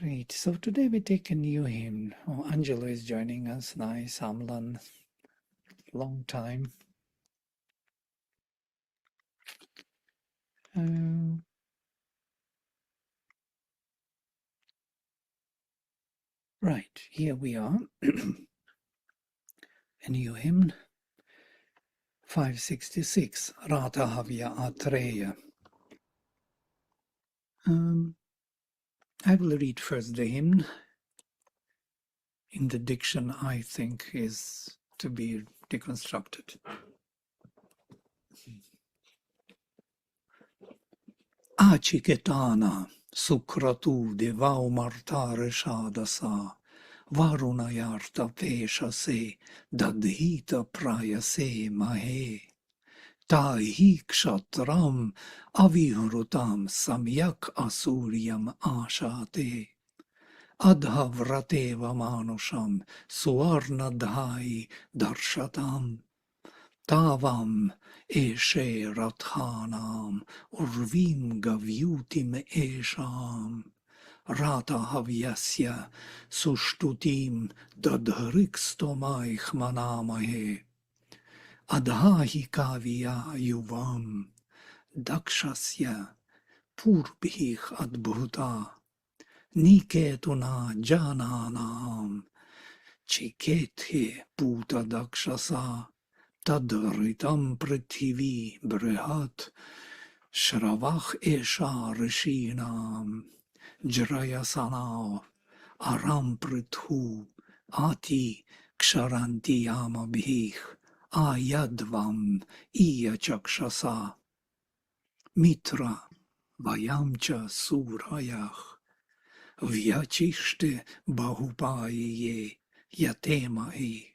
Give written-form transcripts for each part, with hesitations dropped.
Great. So today we take a new hymn. Oh, Angelo is joining us. Nice. Amlan. Long time. Right. Here we are. A new hymn. 566. Rata Havya Atreya. I will read first the hymn. In the diction, I think, is to be deconstructed. Aciketana sukratu devau martare shadasa Varuna yarta pesha se dadhita praya se mahe Tahi kshatram avihrutam samyak asuryam ashate Adhavrateva manusham suvarnadhai darshatam Tavam eshe rathanam urvim gavyutim esham Rata havyasya sushtutim dadhrikstomai manamahe Adhahi kavya yuvam dakshasya purbhih adbhuta Niketuna jananam chikethe puta dakshasa Tadritam prithivi brihat Shravach esha rishinam Jrayasanao Aram prithu Ati ksharanti yamabhih Ayadvam iya chakshasa Mitra vayamcha surayach Vyachishte bahupaye Yatemai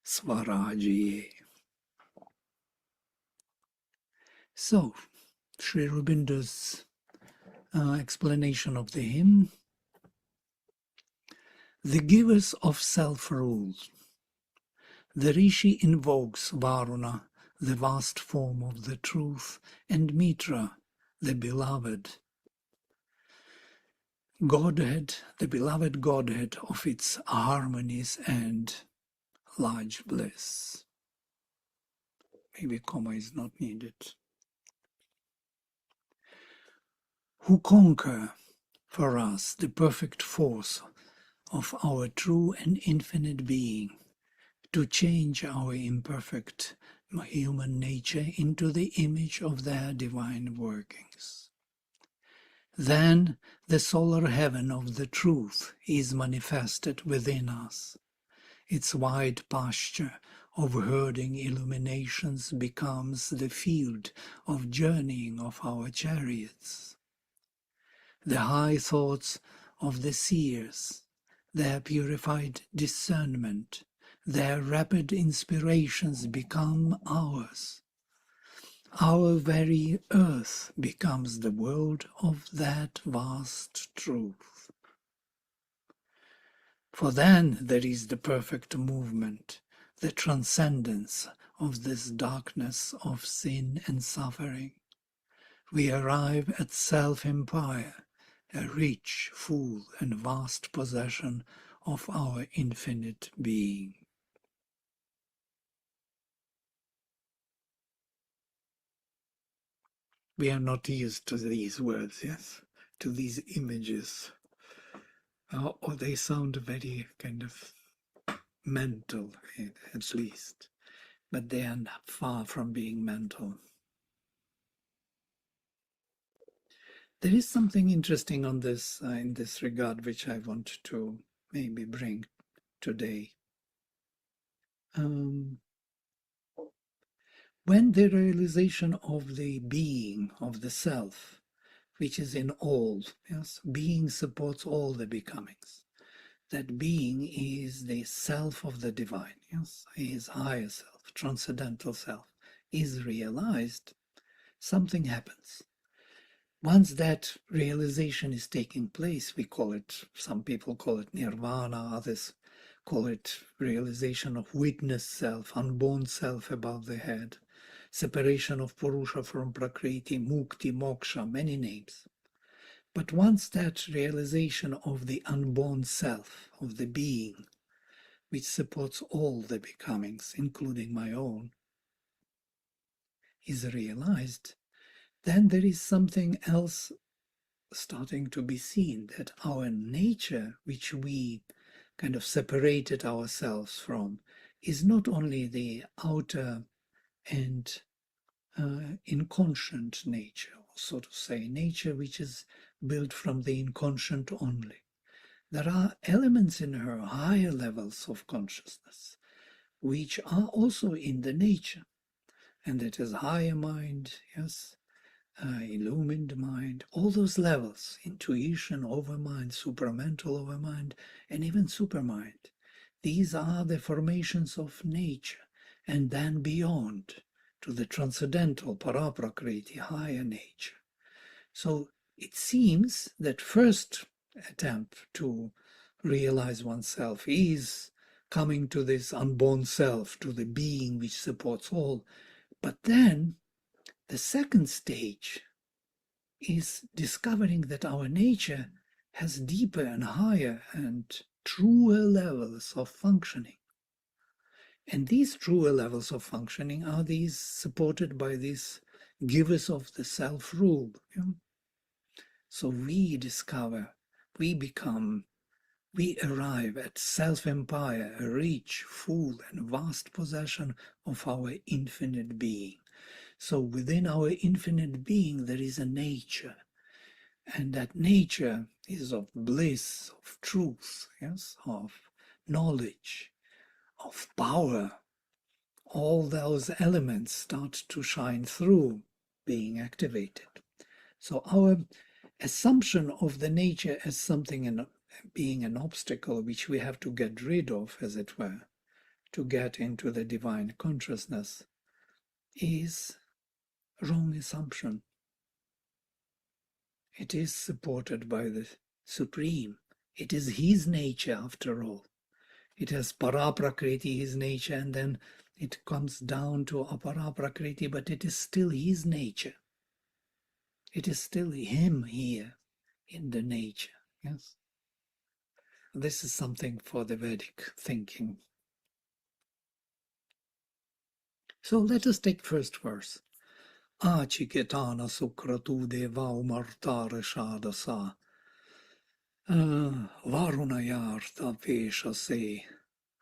Svarajiye. So, Sri Aurobindo's explanation of the hymn. The givers of self-rule. The Rishi invokes Varuna, the vast form of the truth, and Mitra, the beloved Godhead, the beloved Godhead of its harmonies and large bliss. Maybe comma is not needed. Who conquer for us the perfect force of our true and infinite being, to change our imperfect human nature into the image of their divine workings. Then the solar heaven of the truth is manifested within us. Its wide pasture of herding illuminations becomes the field of journeying of our chariots. The high thoughts of the seers, their purified discernment, their rapid inspirations become ours. Our very earth becomes the world of that vast truth. For then there is the perfect movement, the transcendence of this darkness of sin and suffering. We arrive at self-empire, a rich, full, and vast possession of our infinite being. We are not used to these words, yes, to these images. Or they sound very kind of mental, at least, but they are far from being mental. There is something interesting on this in this regard, which I want to maybe bring today. When the realization of the being, of the self, which is in all, yes, being supports all the becomings. That being is the self of the divine, yes, his higher self, transcendental self, is realized, something happens. Once that realization is taking place, we call it, some people call it nirvana, others call it realization of witness self, unborn self above the head, separation of Purusha from Prakriti, Mukti, Moksha, many names. But once that realization of the unborn self, of the being, which supports all the becomings, including my own, is realized, then there is something else starting to be seen, that our nature, which we kind of separated ourselves from, is not only the outer and inconscient nature, so to say, nature which is built from the inconscient only. There are elements in her, higher levels of consciousness, which are also in the nature, and it is higher mind, yes, illumined mind, all those levels, intuition, overmind, supramental overmind, and even supermind. These are the formations of nature, and then beyond to the transcendental paraprakriti, higher nature. So it seems that first attempt to realize oneself is coming to this unborn self, to the being which supports all. But then the second stage is discovering that our nature has deeper and higher and truer levels of functioning. And these truer levels of functioning are these supported by these givers of the self-rule. So we discover, we become, we arrive at self-empire, a rich, full, and vast possession of our infinite being. So within our infinite being, there is a nature. And that nature is of bliss, of truth, yes, of knowledge, of power. All those elements start to shine through, being activated. So our assumption of the nature as something being an obstacle which we have to get rid of, as it were, to get into the divine consciousness, is wrong assumption. It is supported by the Supreme. It is his nature after all. It has paraprakriti, his nature, and then it comes down to aparaprakriti, but it is still his nature. It is still him here in the nature. Yes. This is something for the Vedic thinking. So let us take first verse. Achiketana sukratu deva umartara shadasa. Varuna yarta pesha se.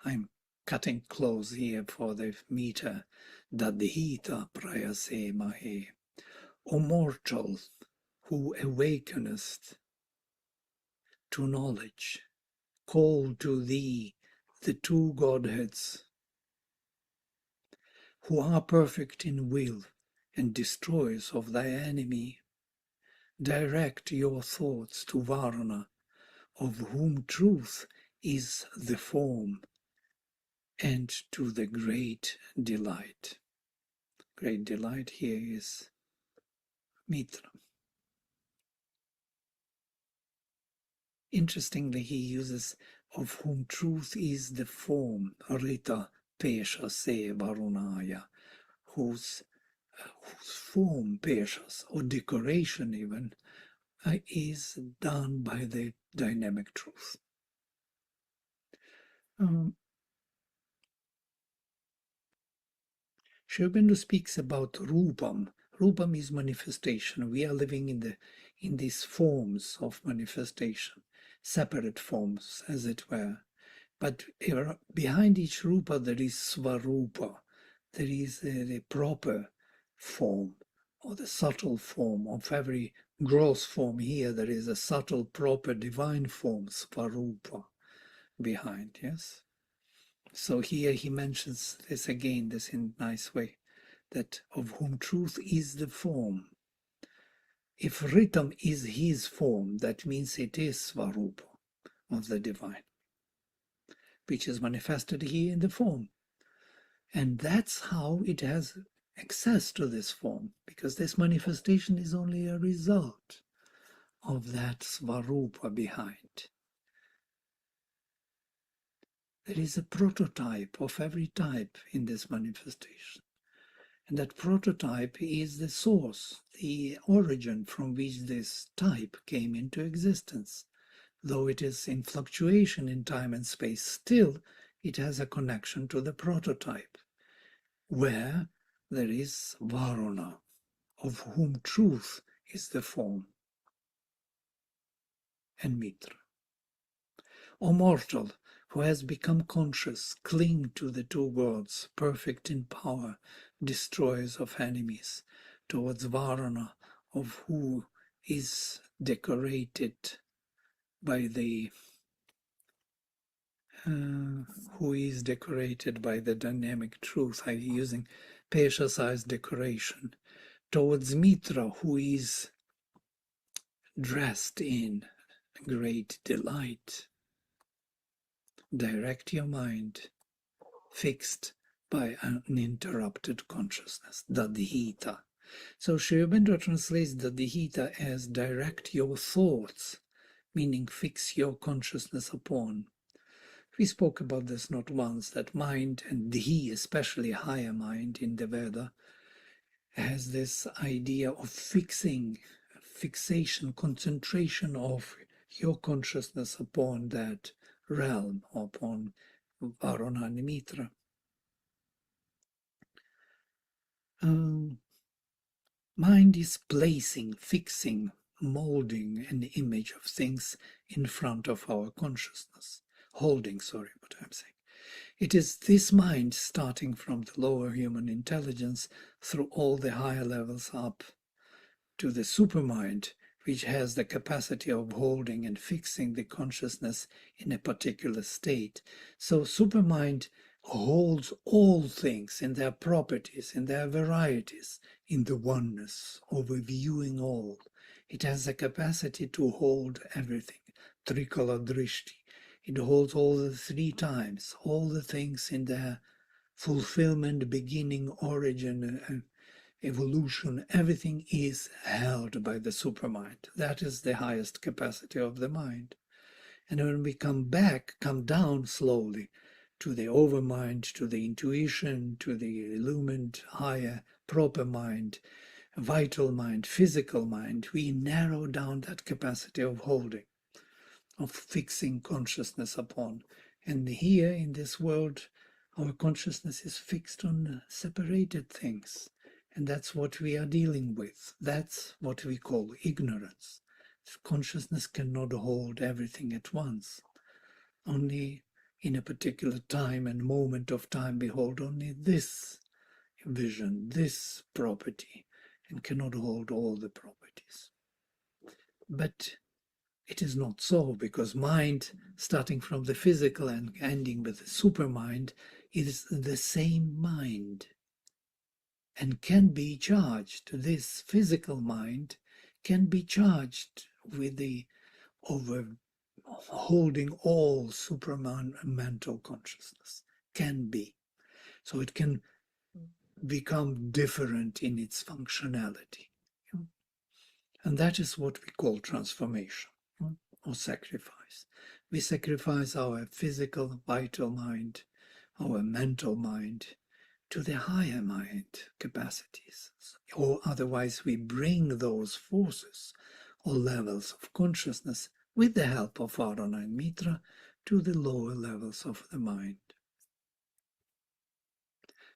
I'm cutting close here for the meter. Dadhita prayase mahe. O mortal, who awakenest to knowledge, call to thee the two Godheads, who are perfect in will and destroyers of thy enemy. Direct your thoughts to Varuna, of whom truth is the form, and to the great delight. Great delight here is Mitra. Interestingly, he uses of whom truth is the form, Rita Pesha Se Varunaya, whose form, Peshas, or decoration even, is done by the dynamic truth. Sri Aurobindo speaks about Rupam. Rupam is manifestation. We are living in these forms of manifestation, separate forms, as it were. But behind each Rupa there is Svarupa. There is the proper form, or the subtle form of every gross form. Here there is a subtle, proper, divine form, Svarupa, behind, yes? So here he mentions this again, this in a nice way, that of whom truth is the form. If Ritam is his form, that means it is Svarupa of the divine, which is manifested here in the form. And that's how it has access to this form, because this manifestation is only a result of that Svarupa behind. There is a prototype of every type in this manifestation. And that prototype is the source, the origin from which this type came into existence. Though it is in fluctuation in time and space, still it has a connection to the prototype, where there is Varuna, of whom truth is the form, and Mitra. O mortal, who has become conscious, cling to the two gods, perfect in power, destroyers of enemies, towards Varuna, of who is decorated by the dynamic truth, using Pesha-sized decoration, towards Mitra, who is dressed in great delight. Direct your mind, fixed by uninterrupted consciousness, Dadhita. So Sri Aurobindo translates Dadhita as direct your thoughts, meaning fix your consciousness upon. We spoke about this not once, that mind, and Dhi, especially higher mind in the Veda, has this idea of fixation, concentration of your consciousness upon that realm, upon Varuna and Mitra. Mind is placing, fixing, molding an image of things in front of our consciousness. Holding, sorry, what I'm saying. It is this mind, starting from the lower human intelligence through all the higher levels up to the supermind, which has the capacity of holding and fixing the consciousness in a particular state. So supermind holds all things in their properties, in their varieties, in the oneness, overviewing all. It has the capacity to hold everything, Trikala Drishti. It holds all the three times, all the things in their fulfillment, beginning, origin, evolution. Everything is held by the supermind. That is the highest capacity of the mind. And when we come down slowly to the overmind, to the intuition, to the illumined, higher, proper mind, vital mind, physical mind, we narrow down that capacity of holding, of fixing consciousness upon. And here in this world, our consciousness is fixed on separated things. And that's what we are dealing with. That's what we call ignorance. Consciousness cannot hold everything at once. Only in a particular time and moment of time behold only this vision, this property, and cannot hold all the properties. But it is not so, because mind, starting from the physical and ending with the supermind, is the same mind and can be charged. This physical mind can be charged with the holding all supramental consciousness. Can be. So it can become different in its functionality. And that is what we call transformation or sacrifice. We sacrifice our physical, vital mind, our mental mind, to the higher mind capacities. Or otherwise we bring those forces or levels of consciousness with the help of Varuna and Mitra to the lower levels of the mind.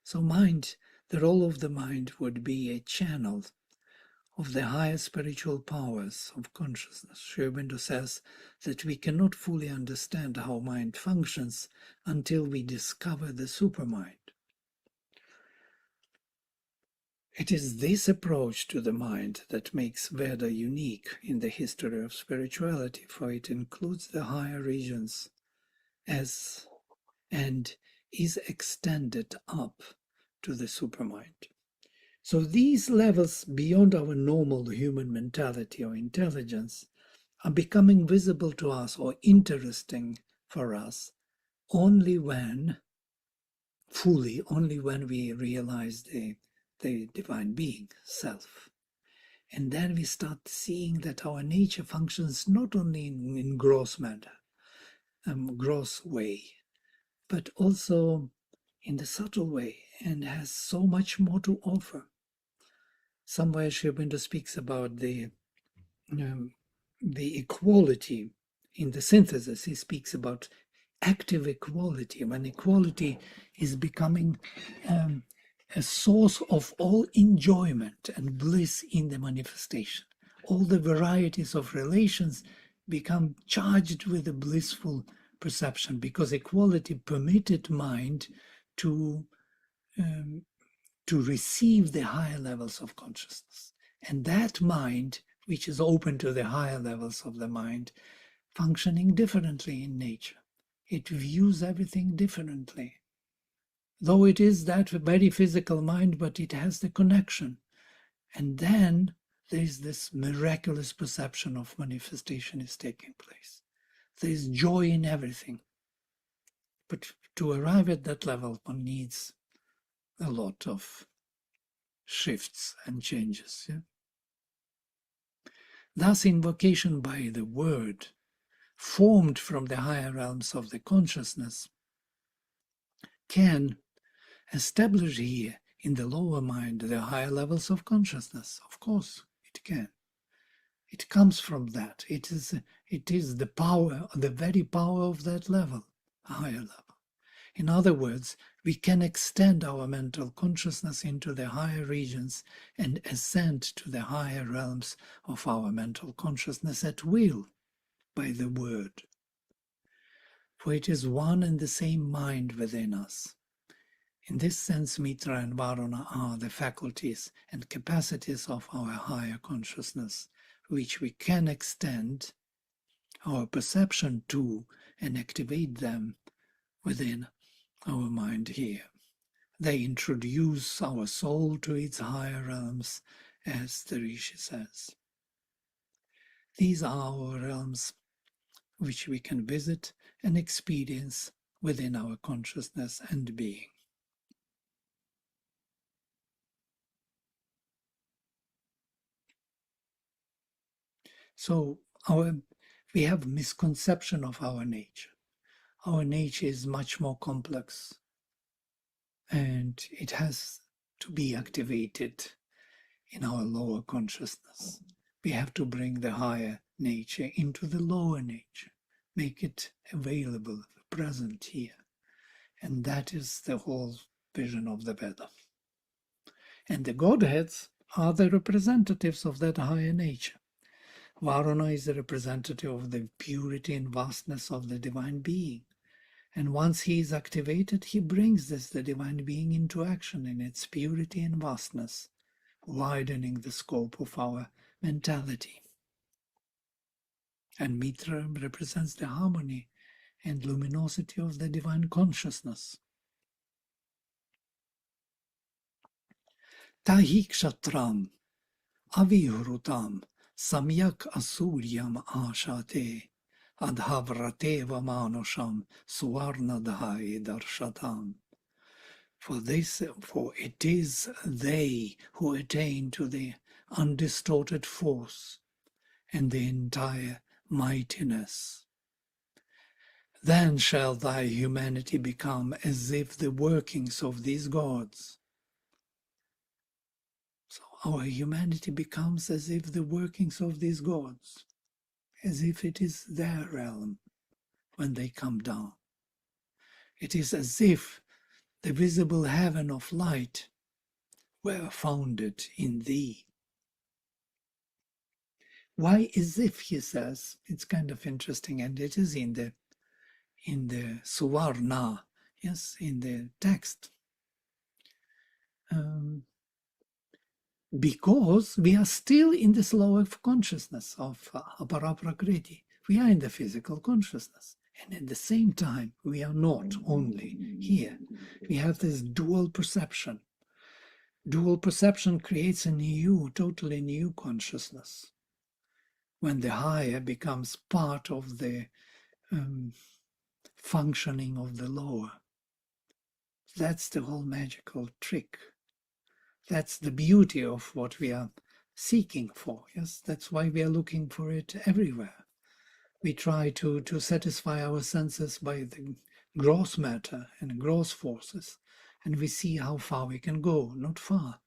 So mind, the role of the mind would be a channel of the higher spiritual powers of consciousness. Sri Aurobindo says that we cannot fully understand how mind functions until we discover the supermind. It is this approach to the mind that makes Veda unique in the history of spirituality, for it includes the higher regions and is extended up to the supermind. So these levels beyond our normal human mentality or intelligence are becoming visible to us or interesting for us only when we realize the divine being, self. And then we start seeing that our nature functions not only in gross matter, gross way, but also in the subtle way, and has so much more to offer. Somewhere Sri Aurobindo speaks about the equality in the synthesis. He speaks about active equality, when equality is becoming a source of all enjoyment and bliss in the manifestation. All the varieties of relations become charged with a blissful perception, because equality permitted mind to receive the higher levels of consciousness. And that mind, which is open to the higher levels of the mind, functioning differently in nature. It views everything differently. Though it is that very physical mind, but it has the connection. And then there is this miraculous perception of manifestation is taking place. There is joy in everything. But to arrive at that level, one needs a lot of shifts and changes. Yeah? Thus, invocation by the word, formed from the higher realms of the consciousness, can establish here in the lower mind the higher levels of consciousness. Of course, it can. It comes from that. It is the power, the very power of that level, a higher level. In other words, we can extend our mental consciousness into the higher regions and ascend to the higher realms of our mental consciousness at will by the word. For it is one and the same mind within us. In this sense, Mitra and Varuna are the faculties and capacities of our higher consciousness, which we can extend our perception to and activate them within our mind here. They introduce our soul to its higher realms, as the Rishi says. These are our realms which we can visit and experience within our consciousness and being. So we have misconception of our nature. Our nature is much more complex, and it has to be activated in our lower consciousness. We have to bring the higher nature into the lower nature, make it available, present here. And that is the whole vision of the Veda. And the Godheads are the representatives of that higher nature. Varuna is the representative of the purity and vastness of the divine being. And once he is activated, he brings the divine being into action in its purity and vastness, widening the scope of our mentality. And Mitra represents the harmony and luminosity of the divine consciousness. Tahi kshatram avihrutam samyak asuryam ashate adhavrateva manusham suvarnadhai darshatam. For it is they who attain to the undistorted force and the entire mightiness. Then shall thy humanity become as if the workings of these gods. So our humanity becomes as if the workings of these gods, as if it is their realm when they come down. It is as if the visible heaven of light were founded in thee. Why as if, he says? It's kind of interesting, and it is in the Suvarna, yes, in the text. Because we are still in this lower consciousness of Aparaprakriti. We are in the physical consciousness. And at the same time, we are not only here. We have this dual perception. Dual perception creates a new, totally new consciousness. When the higher becomes part of the functioning of the lower. That's the whole magical trick. That's the beauty of what we are seeking for. Yes, that's why we are looking for it everywhere. We try to satisfy our senses by the gross matter and gross forces, and we see how far we can go. Not far,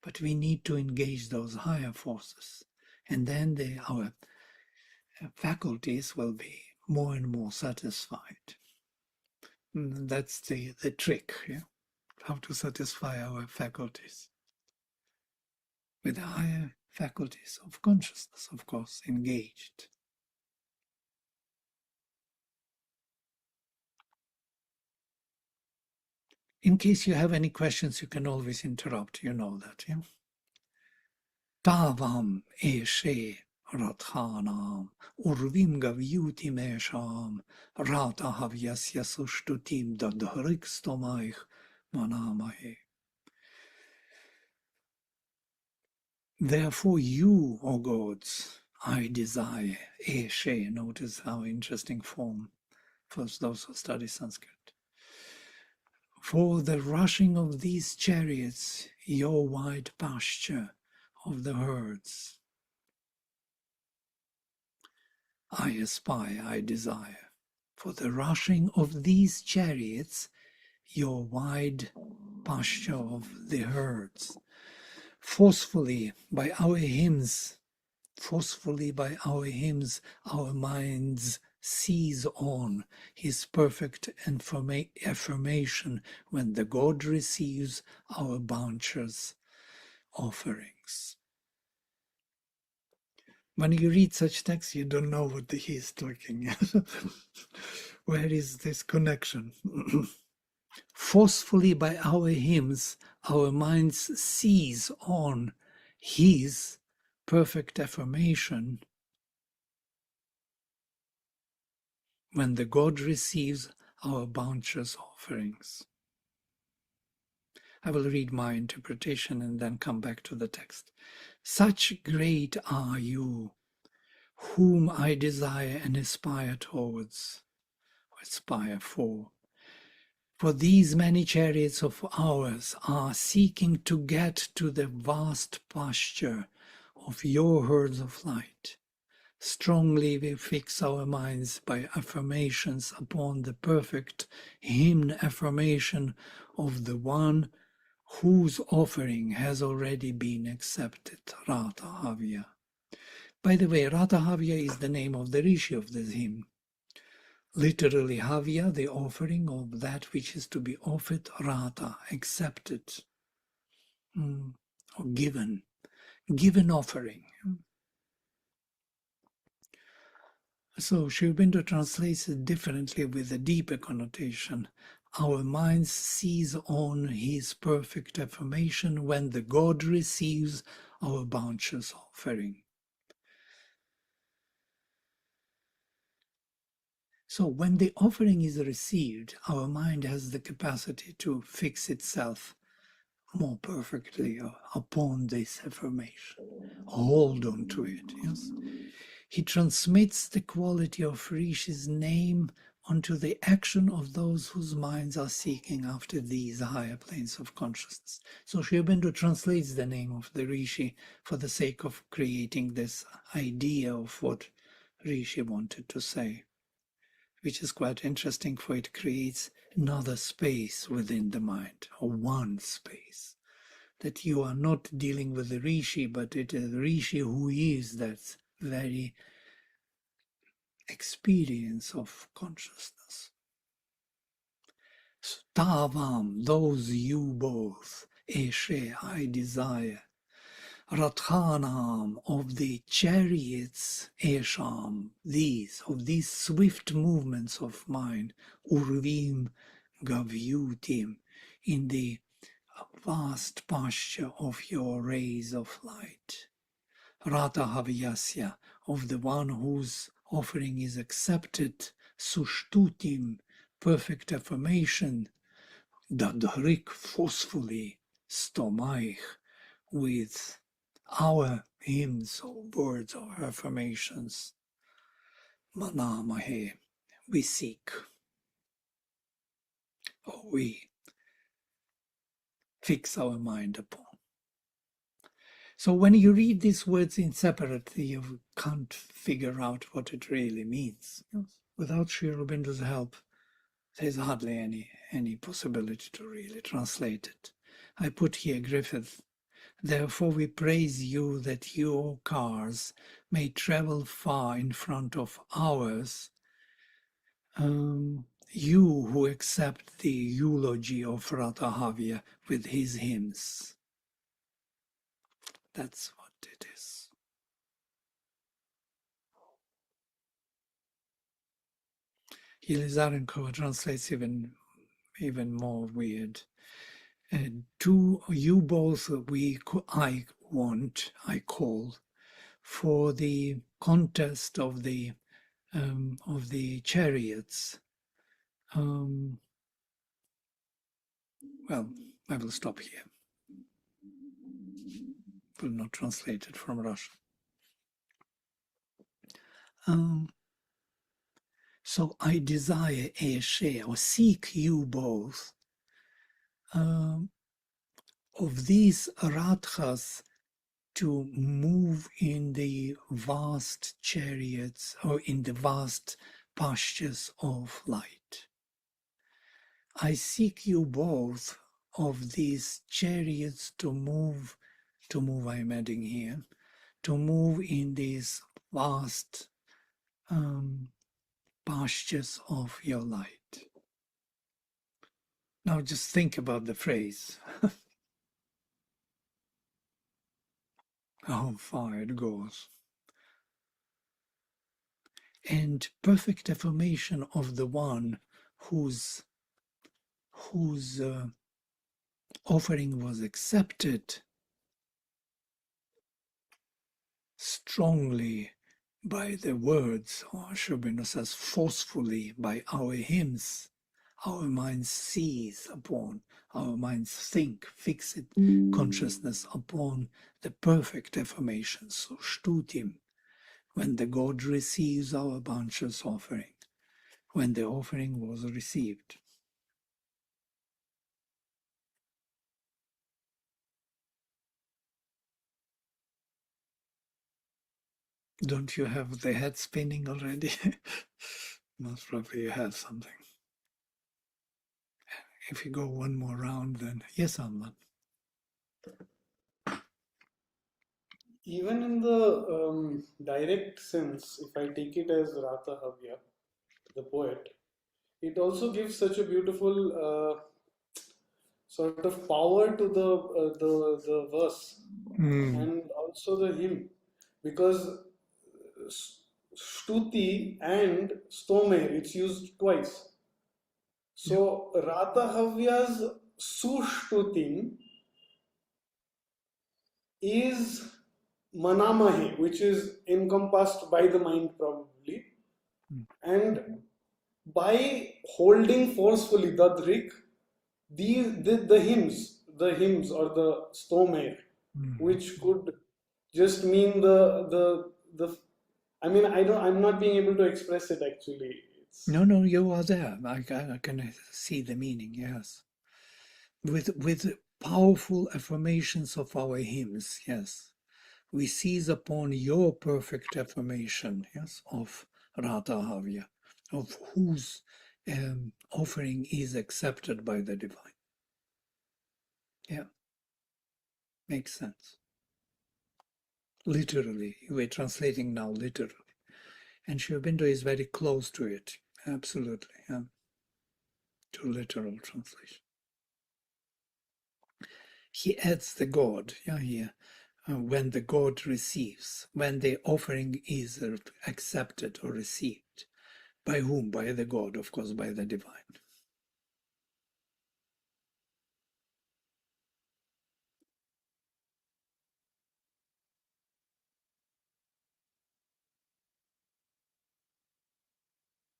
but we need to engage those higher forces. And then our faculties will be more and more satisfied. That's the trick, yeah? How to satisfy our faculties. With the higher faculties of consciousness, of course, engaged. In case you have any questions, you can always interrupt. You know that, yeah? Tavam eshe rathanam urvim gavyuti mesham rata havyasya sushtutim dadharik stomaich manamahe. Therefore you, O gods, I desire. Eshe, notice how interesting form for those who study Sanskrit. For the rushing of these chariots, your wide pasture of the herds, I aspire, I desire. For the rushing of these chariots, your wide pasture of the herds, forcefully by our hymns, our minds seize on his perfect affirmation when the God receives our bounteous offerings. When you read such texts, you don't know what he is talking. Where is this connection? Forcefully by our hymns, our minds seize on his perfect affirmation when the God receives our bounteous offerings. I will read my interpretation and then come back to the text. Such great are you, whom I desire and aspire towards, or aspire for. For these many chariots of ours are seeking to get to the vast pasture of your herds of light. Strongly we fix our minds by affirmations upon the perfect hymn affirmation of the one whose offering has already been accepted, Ratahavya. By the way, Ratahavya is the name of the rishi of this hymn. Literally, Havya, the offering of that which is to be offered, Rata, accepted, or given offering. So Sri Aurobindo translates it differently with a deeper connotation. Our minds seize on his perfect affirmation when the God receives our bounteous offering. So when the offering is received, our mind has the capacity to fix itself more perfectly upon this affirmation. Hold on to it, yes? He transmits the quality of Rishi's name onto the action of those whose minds are seeking after these higher planes of consciousness. So Sri Aurobindo translates the name of the Rishi for the sake of creating this idea of what Rishi wanted to say, which is quite interesting, for it creates another space within the mind, or one space, that you are not dealing with the Rishi, but it is the Rishi who is that very experience of consciousness. Tavam, those you both, Eshe, I desire. Rathanam, of the chariots, Esham, these, of these swift movements of mine, Urvim Gavyutim, in the vast pasture of your rays of light. Ratahavyasya, of the one whose offering is accepted, Sushtutim, perfect affirmation, Dadharik, forcefully, Stomaich, with our hymns or words or affirmations, Manamahe, we seek, or we fix our mind upon. So when you read these words in separately, you can't figure out what it really means. Without Sri Aurobindo's help, There's hardly any possibility to really translate it. I put here, Griffith. Therefore we praise you that your cars may travel far in front of ours. You who accept the eulogy of Rathahavya with his hymns. That's what it is. Yelizarenko translates even more weird. To you both I call for the contest of the chariots. Well, I will stop here. Will not translate it from Russian. So I desire a share, or seek you both, of these Radhas to move in the vast chariots or in the vast pastures of light. I seek you both of these chariots to move, I'm adding here, to move in these vast pastures of your light. Now just think about the phrase, how far it goes. And perfect affirmation of the one whose offering was accepted strongly by the words, or Shobino says forcefully by our hymns. Our minds seize upon, our minds think, fix it, consciousness upon the perfect affirmation. So Shtutim, when the God receives our bunches offering, when the offering was received. Don't you have the head spinning already? Most probably you have something. If you go one more round, then yes, Amman. Even in the direct sense, if I take it as Ratha Havya, the poet, it also gives such a beautiful sort of power to the verse and also the hymn, because Shtuti and Stome, it's used twice. So Ratha Havya's Sushtutim is Manamahe, which is encompassed by the mind probably, and by holding forcefully Dadrik, the hymns or the Stomer, which could just mean the I mean I'm not being able to express it actually. No, you are there. I can see the meaning, yes. With powerful affirmations of our hymns, yes. We seize upon your perfect affirmation, yes, of Radha of whose offering is accepted by the divine. Yeah, makes sense. Literally, we're translating now literally. And Sri Aurobindo is very close to it, absolutely, yeah, to literal translation. He adds the God, yeah, here, when the God receives, when the offering is accepted or received. By whom? By the God, of course, by the divine.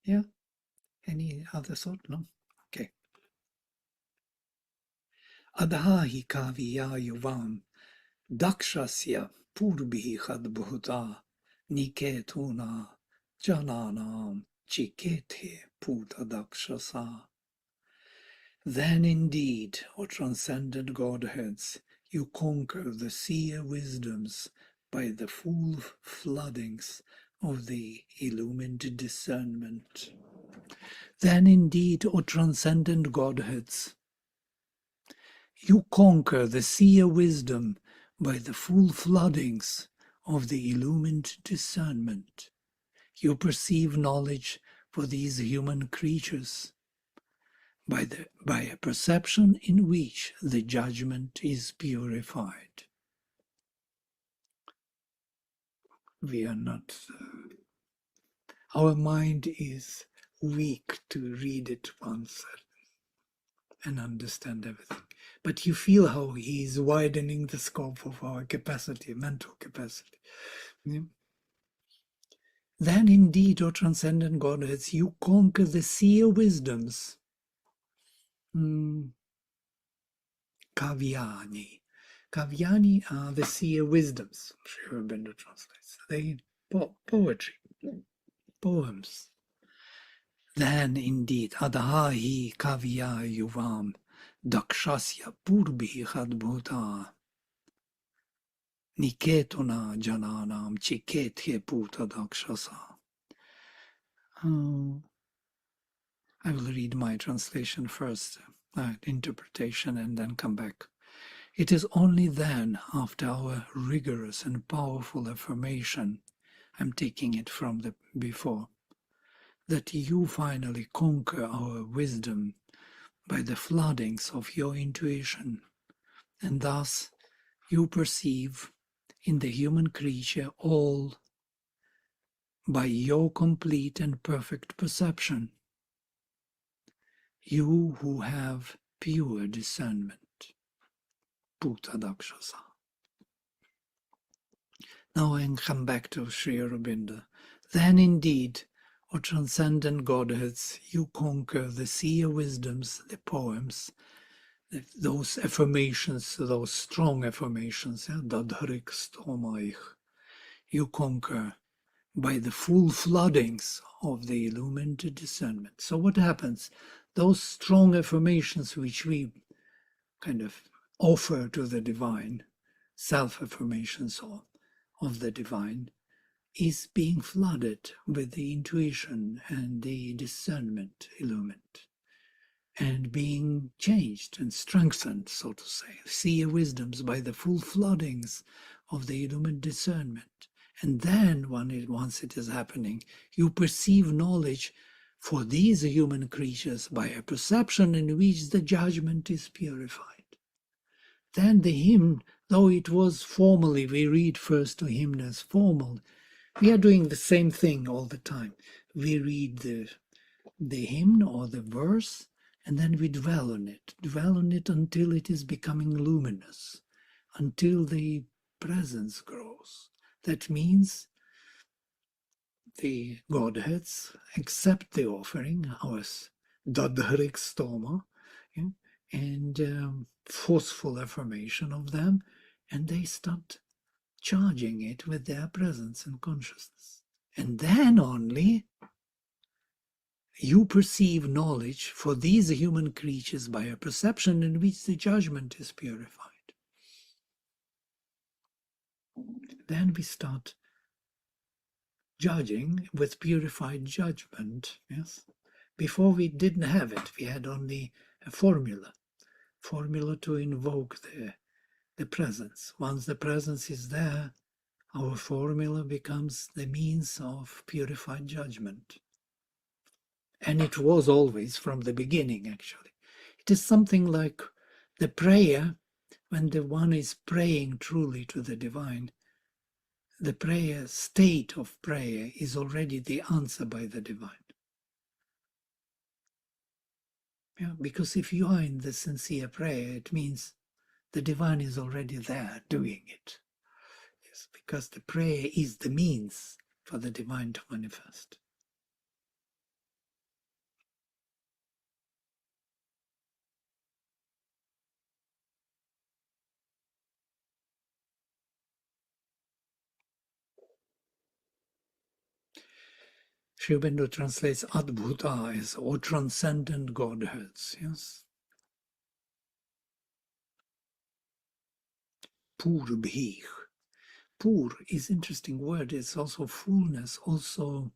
Yeah. Any other thought? No? Okay. Adhahi kaviya yuvam dakshasya purbihi khadbhuta niketuna jananam chikete puta dakshasa. Then indeed, O transcendent Godheads, you conquer the seer wisdoms by the full floodings of the illumined discernment. Then indeed, O transcendent Godheads, you conquer the seer wisdom by the full floodings of the illumined discernment. You perceive knowledge for these human creatures by a perception in which the judgment is purified. We are not, our mind is weak to read it once and understand everything. But you feel how he is widening the scope of our capacity, mental capacity. Yeah? Then indeed, O transcendent Godheads, you conquer the seer wisdoms. Kavyani. Kavyani are the seer wisdoms, Sri Aurobindo translates. They poetry, poems. Then indeed, Adhahi Kavya Yuvam Dakshasya Purbi Hadbhuta Niketuna Jananam Chiketje Puta Dakshasa. I will read my translation first, interpretation, and then come back. It is only then, after our rigorous and powerful affirmation, I'm taking it from the before, that you finally conquer our wisdom by the floodings of your intuition, and thus you perceive in the human creature all by your complete and perfect perception, you who have pure discernment. Bhuta Dakshasa. Now I come back to Sri Aurobindo. Then indeed, O transcendent Godheads, you conquer the seer wisdoms, the poems, those affirmations, those strong affirmations, Dadharik Stomaich, you conquer by the full floodings of the illumined discernment. So what happens? Those strong affirmations which we kind of offer to the divine, self-affirmations of the divine, is being flooded with the intuition and the discernment illumined, and being changed and strengthened, so to say, seer wisdoms by the full floodings of the illumined discernment. And then, once it is happening, you perceive knowledge for these human creatures by a perception in which the judgment is purified. Then the hymn, though it was formally, we read first the hymn as formal, we are doing the same thing all the time. We read the hymn or the verse, and then we dwell on it until it is becoming luminous, until the presence grows. That means the Godheads accept the offering, ours, Dadharik Stoma, yeah, and forceful affirmation of them, and they start charging it with their presence and consciousness. And then only you perceive knowledge for these human creatures by a perception in which the judgment is purified. Then we start judging with purified judgment. Yes. Before we didn't have it. We had only a formula to invoke the presence. Once the presence is there, our formula becomes the means of purified judgment. And it was always from the beginning, actually. It is something like the prayer, when the one is praying truly to the divine, the prayer, state of prayer, is already the answer by the divine. Yeah, because if you are in the sincere prayer, it means the divine is already there doing it. Yes, because the prayer is the means for the divine to manifest. Sri Aurobindo translates Adbhuta as or transcendent Godheads. Yes. Purbhih. Pur is interesting word. It's also fullness, also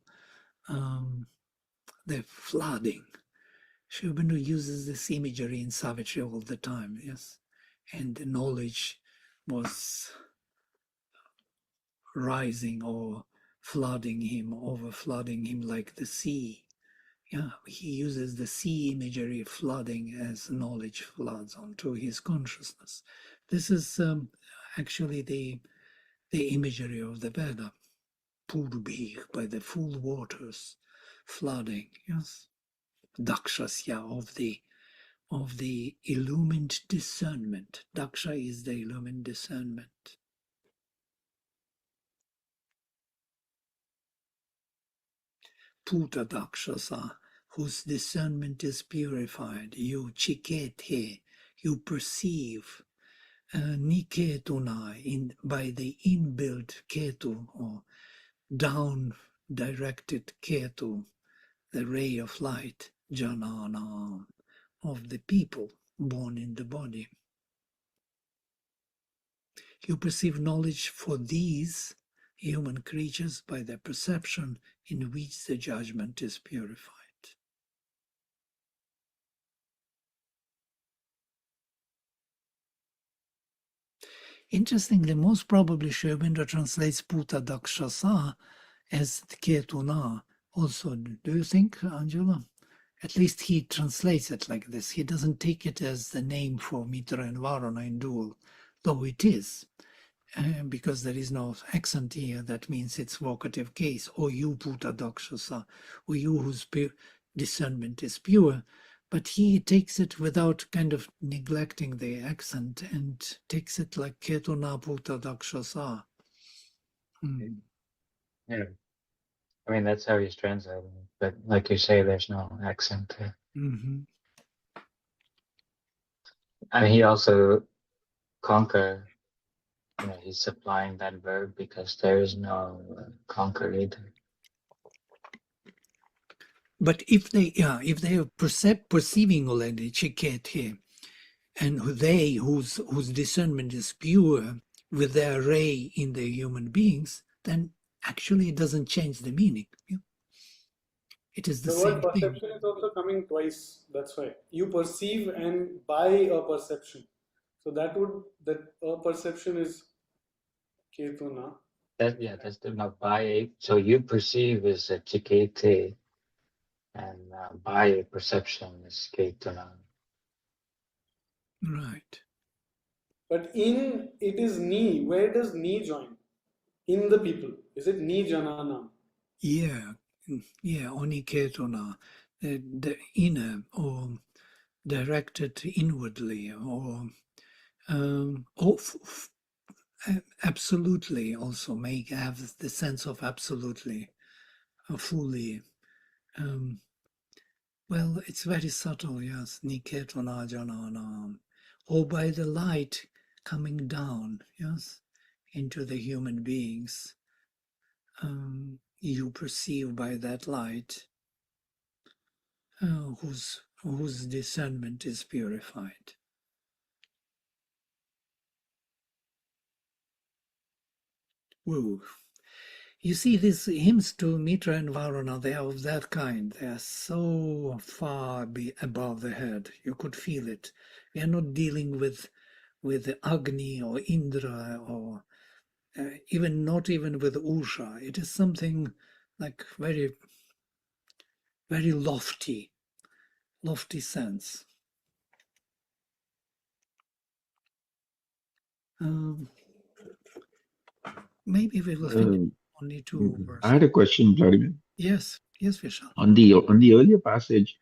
the flooding. Sri Aurobindo uses this imagery in Savitri all the time, yes. And the knowledge was rising or flooding him, over flooding him like the sea. Yeah, he uses the sea imagery flooding as knowledge floods onto his consciousness. This is actually the imagery of the Veda, Purubhi, by the full waters flooding, yes. Dakshasya, of the illumined discernment. Daksha is the illumined discernment. Puta Dakshasa, whose discernment is purified. You chikete, you perceive. Niketuna, by the inbuilt ketu, or down directed ketu, the ray of light, janana, of the people born in the body. You perceive knowledge for these human creatures by their perception in which the judgment is purified. Interestingly, most probably Sri Aurobindo translates Puta Dakshasa as Ketuna also. Do you think, Angela? At least he translates it like this. He doesn't take it as the name for Mitra and Varuna in dual, though it is. Because there is no accent here, that means it's vocative case. O you Puta Dakshasa, O you whose discernment is pure. But he takes it without kind of neglecting the accent and takes it like Ketuna Puta Dakshasa. Yeah. I mean, that's how he's translating it. But like you say, there's no accent there. Mm-hmm. I mean, he also conquer, he's supplying that verb because there is no conquer either. But if they are perceiving already chiket here, and they whose discernment is pure with their ray in the human beings, then actually it doesn't change the meaning. Yeah? It is the word same thing. perception is also coming twice. That's why you perceive and by a perception. So that a perception is Ketuna. That's the not by. So you perceive is a chikete, and by perception is ketuna. Right. But in it is ni. Where does ni join? In the people. Is it ni janana? Yeah. Yeah. Oniketona, the inner, or directed inwardly, or absolutely also have the sense of absolutely, fully. Well, it's very subtle, yes. Niketona jananam. Or by the light coming down, yes, into the human beings. You perceive by that light whose discernment is purified. Woo. You see, these hymns to Mitra and Varuna, they are of that kind. They are so far above the head. You could feel it. We are not dealing with the Agni or Indra, or not even with Usha. It is something like very, very lofty sense. Maybe we will finish only two verses. I had a question, Vladimir. Yes, Vishal. On the earlier passage,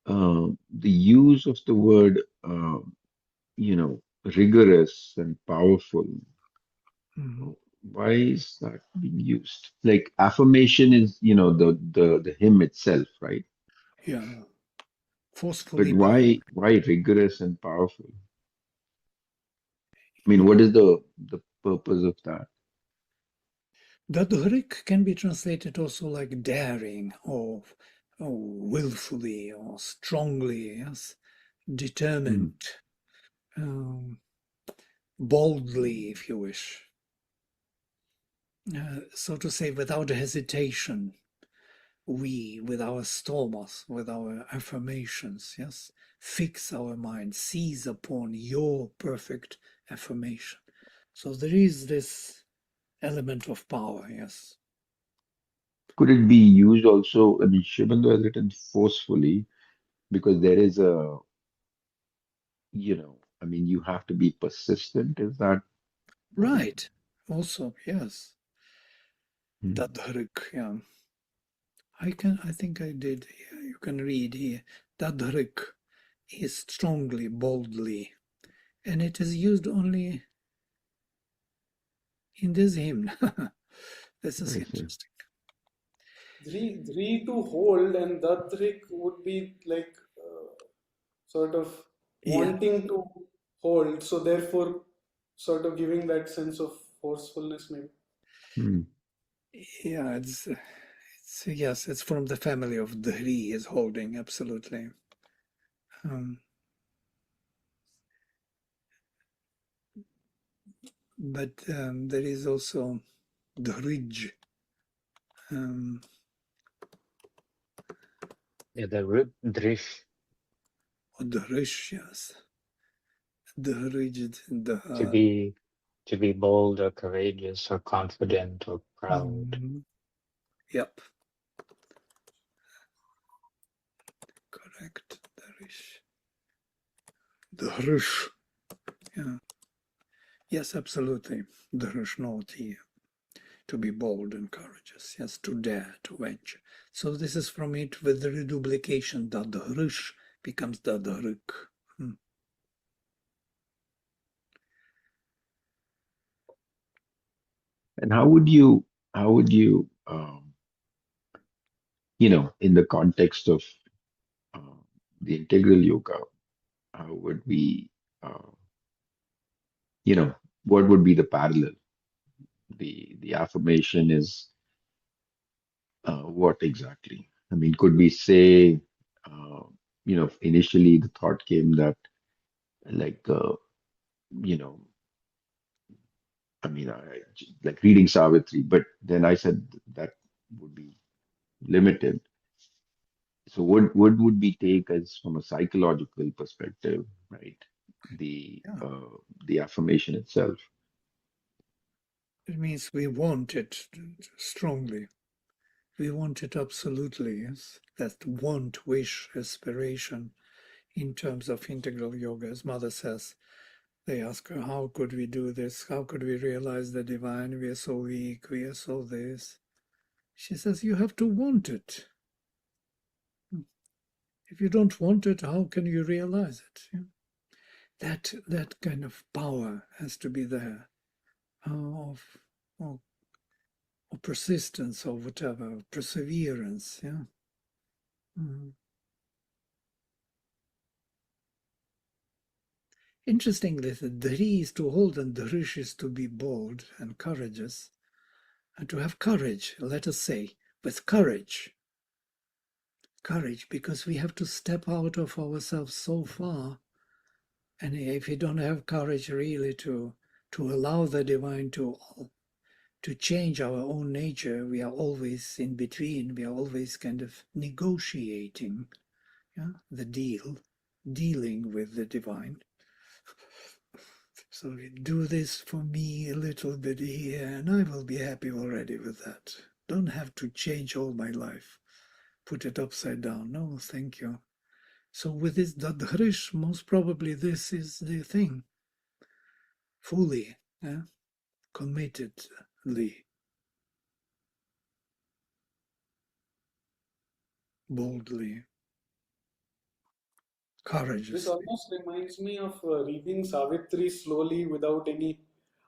the use of the word, rigorous and powerful. Mm-hmm. Why is that being used? Like affirmation is, the hymn itself, right? Yeah, But forcefully. why rigorous and powerful? I mean, what is the purpose of that? Dadhurik can be translated also like daring, or willfully, or strongly, yes, determined, boldly, if you wish. So to say, without hesitation, we, with our stormos, with our affirmations, yes, fix our mind, seize upon your perfect affirmation. So there is this element of power, yes. Could it be used also? I mean, Shibando has written forcefully because there is a, I mean, you have to be persistent. Is that? Right. Also, yes. Hmm. Dadharik, yeah. I think I did. Yeah, you can read here. Dadharik is strongly, boldly, and it is used only in this hymn. This is I see. interesting. Dhri to hold, and Dadrik would be like sort of Yeah, wanting to hold, so therefore sort of giving that sense of forcefulness maybe. Hmm. yeah, it's yes, it's from the family of Dhri is holding, absolutely. Um, but there is also Dhrij, um, Yeah, the root drish, or Dhrish, yes. Dhrij, to the, be to be bold or courageous or confident or proud. yep, correct. Dhrish. Dhrish, yeah. Yes, absolutely. Dhrushnoti, to be bold and courageous, yes, to dare, to venture. So this is from it with the reduplication. Dadhrush becomes Dadhruk. And how would you, in the context of uh, the integral yoga, how would we, uh, what would be the parallel? The affirmation is what exactly? I mean, could we say, initially the thought came that like, you know, I mean, like reading Savitri, but then I said that would be limited. So what would we take as from a psychological perspective, right? The Yeah, uh, the affirmation itself. it means we want it strongly. We want it absolutely, yes. That want, wish, aspiration in terms of integral yoga. As Mother says, they ask her, how could we do this? How could we realize the divine? We are so weak, we are so this. She says, you have to want it. If you don't want it, how can you realize it? Yeah. That kind of power has to be there, of, of, of persistence or whatever, perseverance. Yeah. Mhm. Interestingly, the dhri is to hold and dhrish is to be bold and courageous, and to have courage, let us say, with courage. Courage, because we have to step out of ourselves so far. And if we don't have courage really to allow the divine to change our own nature, we are always in between. We are always kind of negotiating, yeah, the dealing with the divine. So do this for me a little bit here, and I will be happy already with that. Don't have to change all my life, put it upside down. No, thank you. So with this Dadhrish, most probably this is the thing. Fully, yeah, committedly, boldly, This courageously. almost reminds me of reading Savitri slowly without any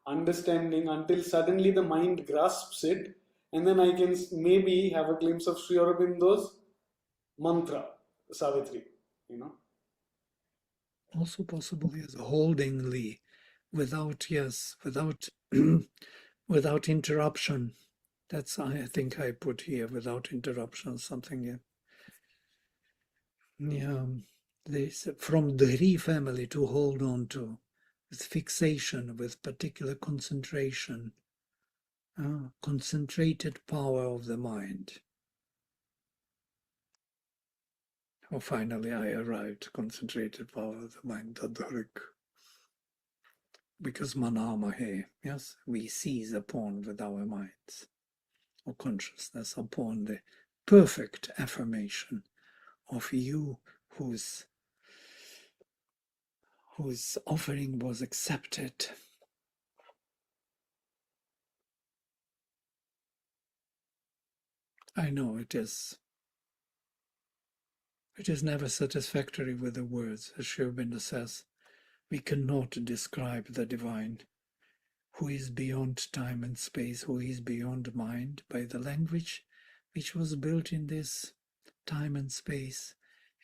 understanding until suddenly the mind grasps it, and then I can maybe have a glimpse of Sri Aurobindo's mantra, Savitri, you know. Also possible, yes, holdingly, without, yes, without without interruption. That's I think I put here without interruption something. Yeah, yeah. This from the Dhri family to hold on to, with fixation, with particular concentration, concentrated power of the mind. Well, finally I arrived, concentrated power of the mind, Tadharik. Because manamahe, yes, we seize upon with our minds or consciousness upon the perfect affirmation of you whose offering was accepted. I know it is never satisfactory with the words. As Sri Aurobindo says, we cannot describe the divine, who is beyond time and space, who is beyond mind, by the language which was built in this time and space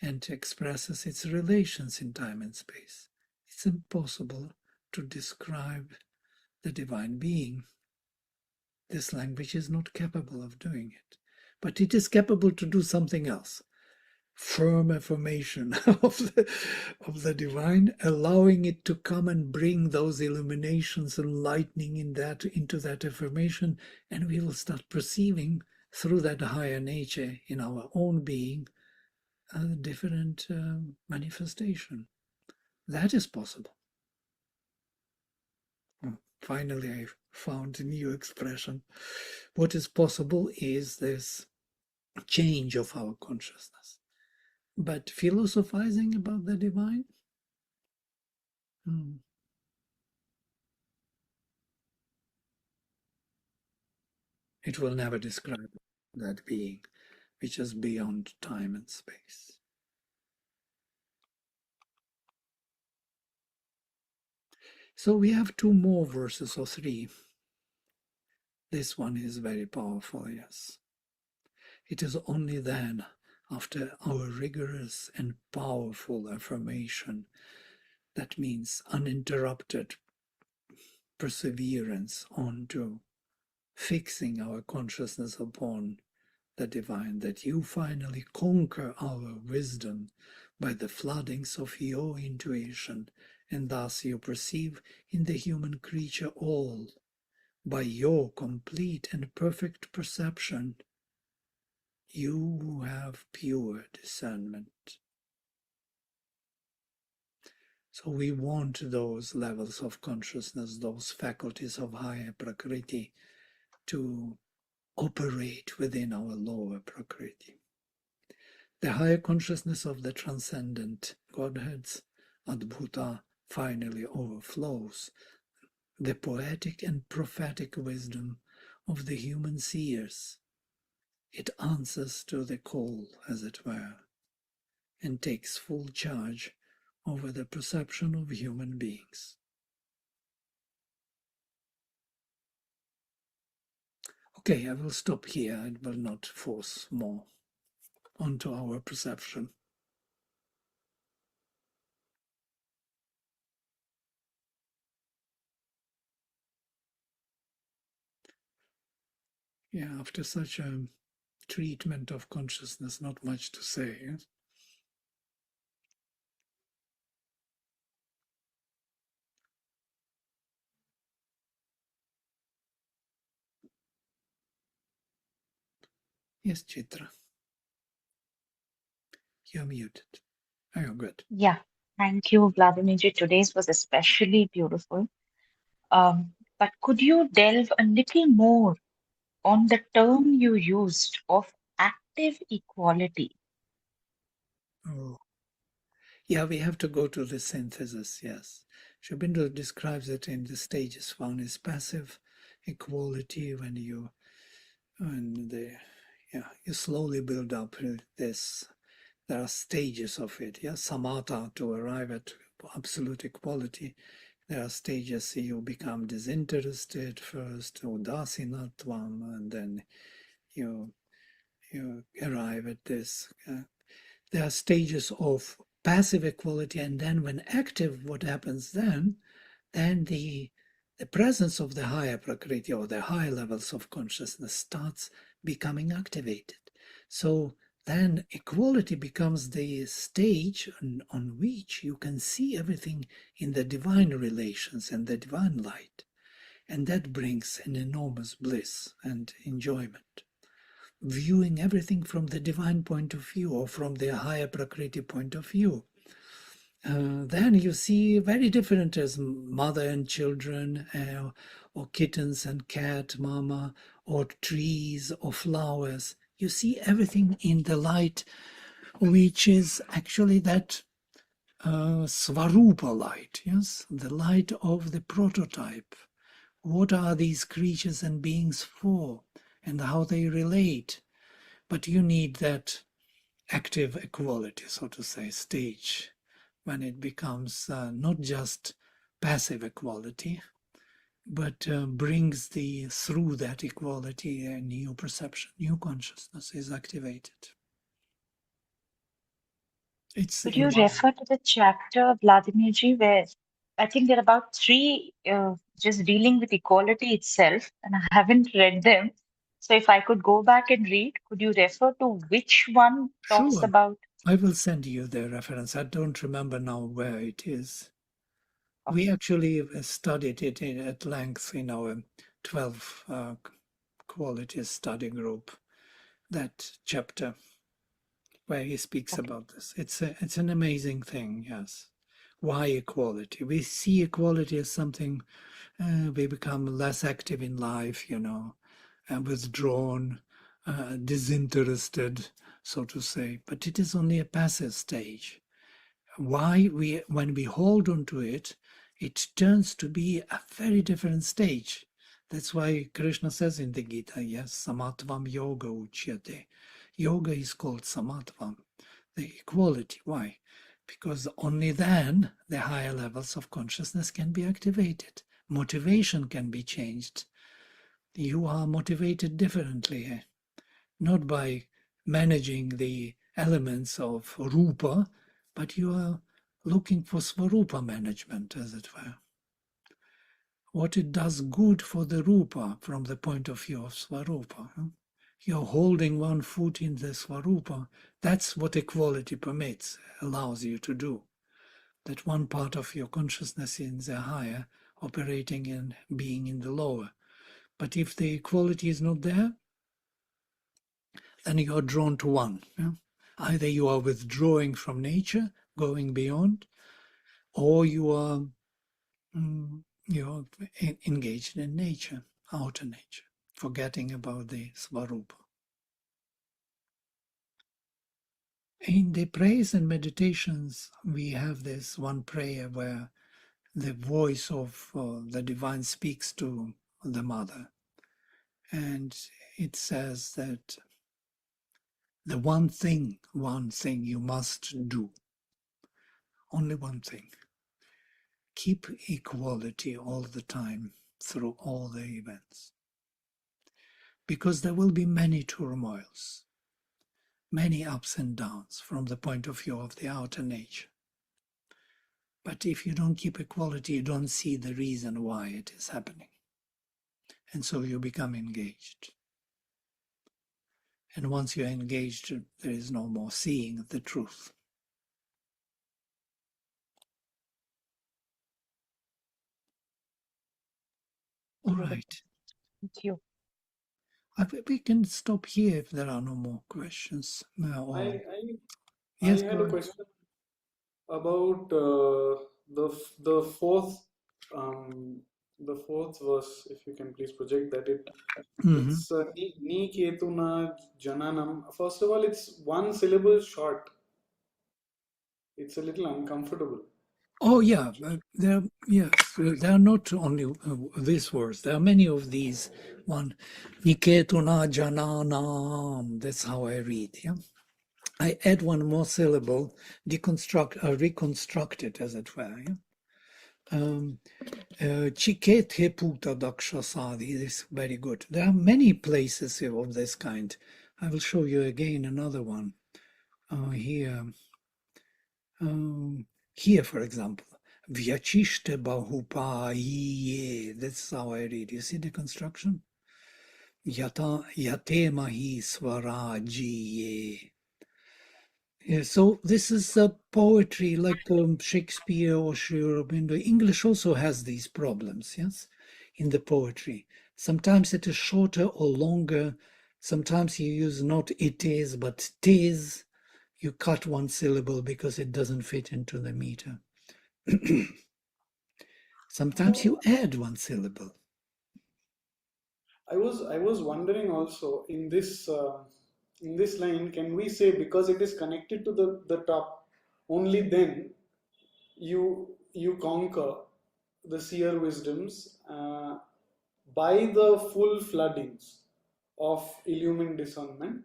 and expresses its relations in time and space. It's impossible to describe the divine being. This language is not capable of doing it, but it is capable to do something else. Firm affirmation of the divine, allowing it to come and bring those illuminations and lightning into that affirmation, and we will start perceiving through that higher nature in our own being a different manifestation. That is possible. Finally, I found a new expression. What is possible is this change of our consciousness. But philosophizing about the divine? It will never describe that being which is beyond time and space. So we have two more verses or three. This one is very powerful, yes. It is only then, after our rigorous and powerful affirmation, that means uninterrupted perseverance onto fixing our consciousness upon the divine, that you finally conquer our wisdom by the floodings of your intuition, and thus you perceive in the human creature all. By your complete and perfect perception, you who have pure discernment. So we want those levels of consciousness, those faculties of higher Prakriti, to operate within our lower Prakriti. The higher consciousness of the transcendent Godheads, Adbhuta, finally overflows. The poetic and prophetic wisdom of the human seers. It answers to the call, as it were, and takes full charge over the perception of human beings. Okay, I will stop here. I will not force more onto our perception. Yeah, after such a treatment of consciousness, not much to say. Yes? Yes, Chitra. You're muted. Oh, you're good. Yeah, thank you, Vladimirji. Today's was especially beautiful. But could you delve a little more on the term you used of active equality? Oh. Yeah, we have to go to the synthesis, yes. Sri Aurobindo describes it in the stages. One is passive equality, when you slowly build up this. There are stages of it, yeah. Samatha, to arrive at absolute equality. There are stages. You become disinterested first, udasinatvam, and then you arrive at this. There are stages of passive equality, and then when active, what happens then? Then the presence of the higher Prakriti, or the higher levels of consciousness, starts becoming activated. So then equality becomes the stage on which you can see everything in the divine relations and the divine light. And that brings an enormous bliss and enjoyment. viewing everything from the divine point of view or from the higher Prakriti point of view. Then you see very different as mother and children, or kittens and cat mama, or trees or flowers. You see everything in the light, which is actually that Svarupa light, yes, the light of the prototype. What are these creatures and beings for, and how they relate? But you need that active equality, so to say, stage, when it becomes not just passive equality, but brings through that equality a new perception, new consciousness is activated. It's Could you refer to the chapter, Vladimirji, where I think there are about three just dealing with equality itself, and I haven't read them. So if I could go back and read, could you refer to which one talks Sure. about? I will send you the reference. I don't remember now where it is. We actually studied it at length in our 12 qualities study group, that chapter where he speaks about this. It's an amazing thing, yes. Why equality? We see equality as something, we become less active in life, withdrawn, disinterested, so to say. But it is only a passive stage. When we hold on to it, it turns to be a very different stage. That's why Krishna says in the Gita, yes, samatvam yoga uchyate. Yoga is called samatvam, the equality. Why? Because only then the higher levels of consciousness can be activated. Motivation can be changed. You are motivated differently, not by managing the elements of rupa, but you are looking for svarupa management, as it were. What it does good for the rupa from the point of view of svarupa. You're holding one foot in the svarupa. That's what equality permits, allows you to do. That one part of your consciousness is the higher, operating and being in the lower. But if the equality is not there, then you are drawn to one. Either you are withdrawing from nature, going beyond, or you are engaged in nature, outer nature, forgetting about the Svarupa. In the prayers and meditations, we have this one prayer where the voice of the divine speaks to the mother. And it says that the one thing you must do, only one thing, keep equality all the time through all the events. Because there will be many turmoils, many ups and downs from the point of view of the outer nature. But if you don't keep equality, you don't see the reason why it is happening. And so you become engaged. And once you're engaged, there is no more seeing the truth. All right. Thank you. We can stop here if there are no more questions. I Yes, had a question about the fourth verse. If you can please project that, it's ni ketuna jananam. First of all, it's one syllable short. It's a little uncomfortable. Oh yeah, there are not only these words. There are many of these. One, niketuna jananam. That's how I read. Yeah, I add one more syllable, reconstruct it, as it were. Chikete puta dakshasadi is very good. There are many places of this kind. I will show you again another one here. Here, for example, Vyachishte Bahupaye. That's how I read. You see the construction? Yate Mahi Swarajiye. Yeah, so this is poetry like Shakespeare or Sri Aurobindo. English also has these problems, yes, in the poetry. Sometimes it is shorter or longer Sometimes you use not it is, but tis. You cut one syllable because it doesn't fit into the meter. Sometimes you add one syllable. I was wondering also in this line, can we say because it is connected to the top, only then you conquer the seer wisdoms by the full floodings of illumined discernment,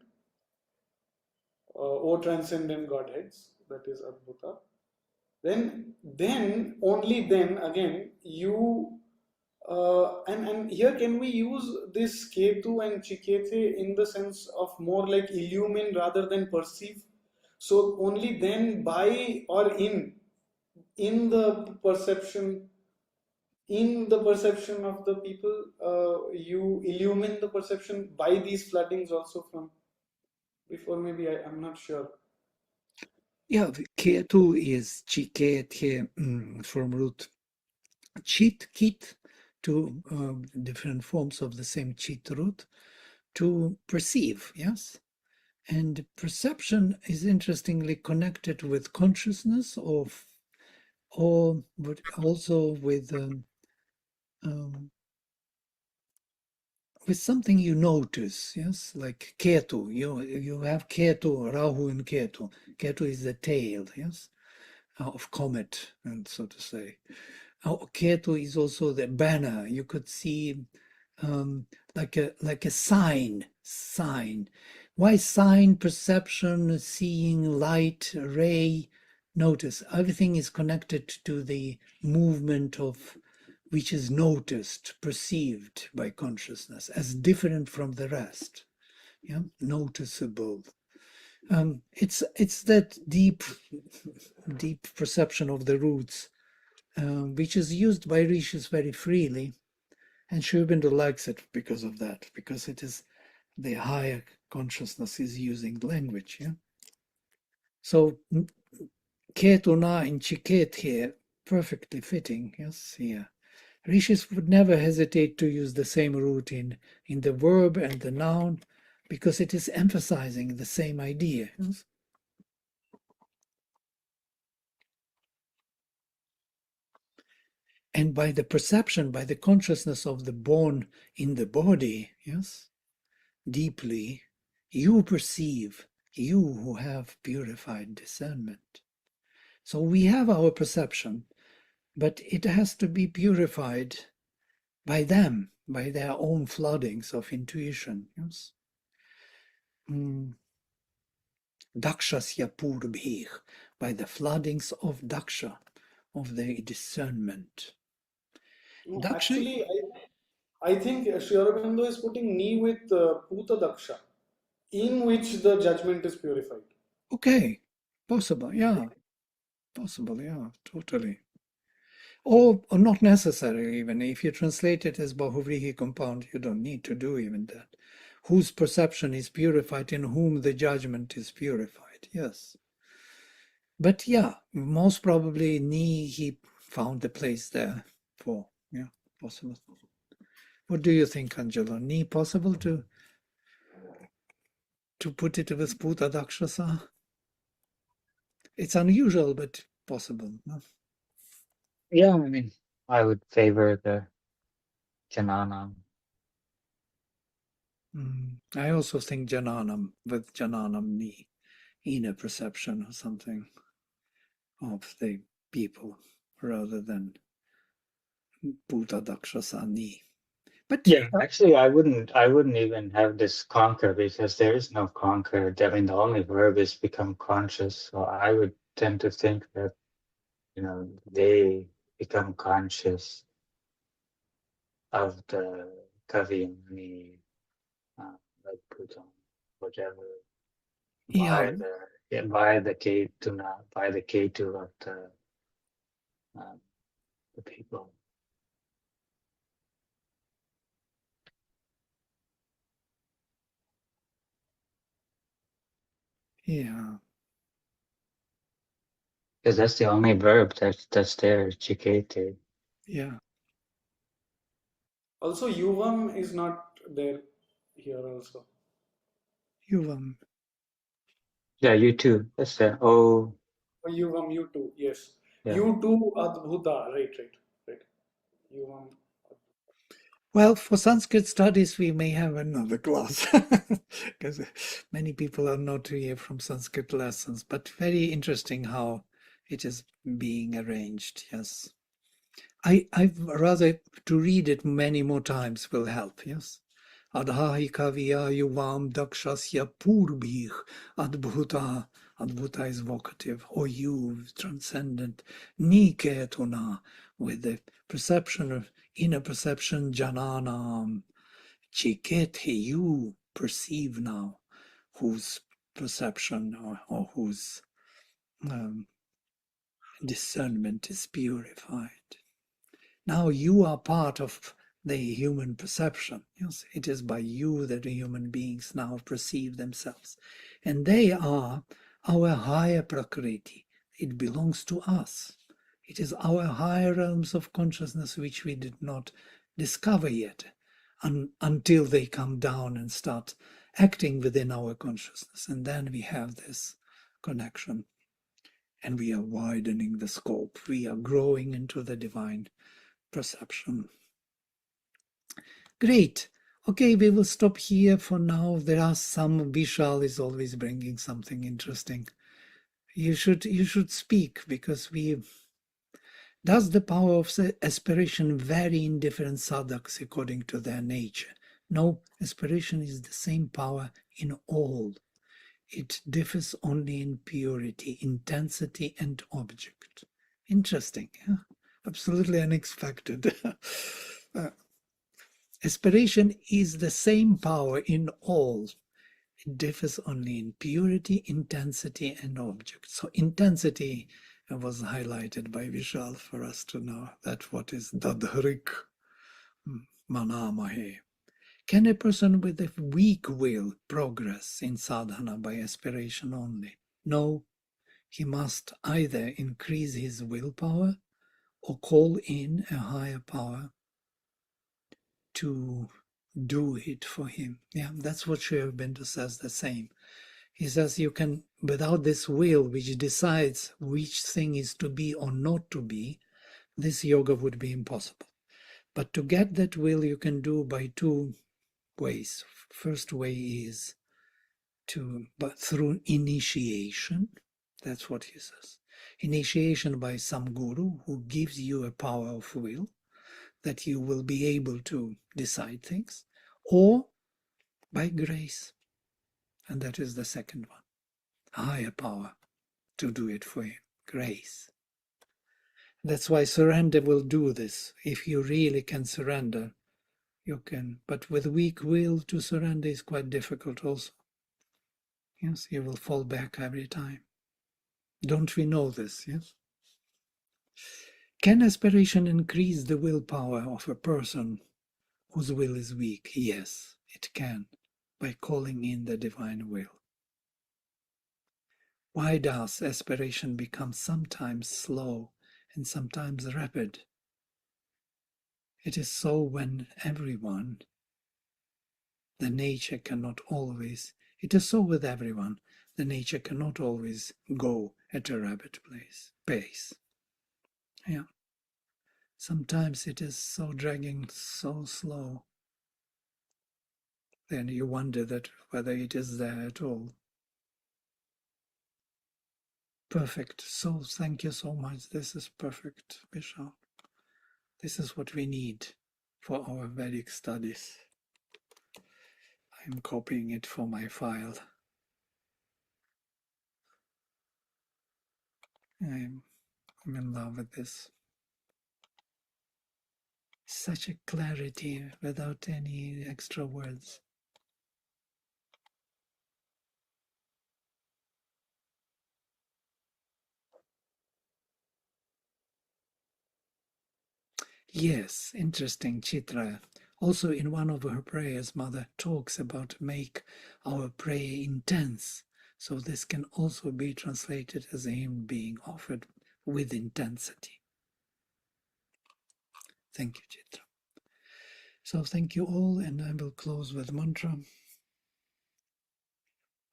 or transcendent godheads, that is Adbhuta. Then only then again you and here can we use this Ketu and Chikete in the sense of more like illumine rather than perceive? So only then by or in the perception of the people, you illumine the perception by these floodings also from before. Maybe I'm not sure. Yeah, Ketu is Chikete from root Chit, Kit, to different forms of the same Chit root, to perceive, yes? And perception is interestingly connected with consciousness but also with something you notice, yes, like Ketu. You have Ketu, Rahu and Ketu. Ketu is the tail, yes, of comet, and so to say. Ketu is also the banner. You could see like a sign. Why sign? Perception, seeing, light, ray. Notice everything is connected to the movement of which is noticed, perceived by consciousness as different from the rest. Yeah, noticeable. It's that deep perception of the roots, which is used by rishis very freely, and Sri Aurobindo likes it because of that, because it is the higher consciousness is using language. Yeah. So Ketuna in Chiket here, perfectly fitting. Yes, here. Rishis would never hesitate to use the same root in the verb and the noun, because it is emphasizing the same idea. Yes? And by the perception, by the consciousness of the born in the body, yes, deeply, you perceive, you who have purified discernment. So we have our perception, but it has to be purified by them, by their own floodings of intuition. Yes. Dakshasya purbhih, by the floodings of Daksha, of their discernment. No, Daksha, actually, I think Sri Aurobindo is putting Ni with Puta Daksha, in which the judgment is purified. okay, possible, yeah, totally. Or not necessary even. If you translate it as Bahuvrihi compound, you don't need to do even that. Whose perception is purified, in whom the judgment is purified, yes. But yeah, most probably Ni, he found the place there for, yeah, possible. What do you think, Angelo? Ni possible to put it with Puta Dakshasa? It's unusual, but possible. No? Yeah, I mean, I would favor the Jananam. I also think Jananam, with Jananam Ni, inner perception or something of the people rather than Puta Dakshasa Ni. But Yeah, actually, I wouldn't even have this conquer, because there is no conquer. I mean, the only verb is become conscious. So I would tend to think that, they become conscious of the Kavimani, like Putan, whatever, yeah, by the Ketuna, by the Ketu of the people. yeah. Because that's the only verb that's there, chikete. Yeah. Also, Yuvam is not there here also. Yuvam. Yeah, you too. That's the oh Yuvam, you too. Yes. yeah. You too, Adbhuta. Right. Yuvam. Well, for Sanskrit studies, we may have another class because many people are not here from Sanskrit lessons, but very interesting how it is being arranged. Yes. I'd rather to read it many more times will help. Yes. Adhahi kaviya yuvam dakshasya purbih adbhuta. Adbhuta is vocative, or you, transcendent. Niketuna, with the perception of inner perception, jananam. Chikete, you perceive now, whose perception or whose um, discernment is purified. Now you are part of the human perception. Yes, it is by you that the human beings now perceive themselves. And they are our higher prakriti. It belongs to us. It is our higher realms of consciousness which we did not discover yet until they come down and start acting within our consciousness. And then we have this connection. And we are widening the scope. We are growing into the divine perception. Great. Okay, we will stop here for now. There are some. Vishal is always bringing something interesting. You should speak, because we. Does the power of aspiration vary in different sadhaks according to their nature? No, aspiration is the same power in all. It differs only in purity, intensity, and object. Interesting. Yeah? Absolutely unexpected. Aspiration is the same power in all. It differs only in purity, intensity, and object. So intensity was highlighted by Vishal for us to know that what is dadharik manamahe. Can a person with a weak will progress in sadhana by aspiration only? No, he must either increase his willpower or call in a higher power to do it for him. Yeah, that's what Sri Aurobindo says the same. He says you can, without this will which decides which thing is to be or not to be, this yoga would be impossible. But to get that will you can do by two ways. First way is but through initiation. That's what he says. Initiation by some guru who gives you a power of will that you will be able to decide things, or by grace. And that is the second one. A higher power to do it for you. Grace. That's why surrender will do this. If you really can surrender, you can. But with weak will to surrender is quite difficult also. Yes, you will fall back every time. Don't we know this? Yes. Can aspiration increase the willpower of a person whose will is weak? Yes, it can, by calling in the divine will. Why does aspiration become sometimes slow and sometimes rapid? It is so when everyone, the nature cannot always, it is so with everyone, the nature cannot always go at a rapid pace. Yeah. Sometimes it is so dragging, so slow. Then you wonder that whether it is there at all. Perfect. So thank you so much. This is perfect, Bishop. This is what we need for our Vedic studies. I'm copying it for my file. I'm in love with this. Such a clarity without any extra words. Yes, interesting, Chitra. Also, in one of her prayers, Mother talks about make our prayer intense. So this can also be translated as a hymn being offered with intensity. Thank you, Chitra. So thank you all, and I will close with mantra.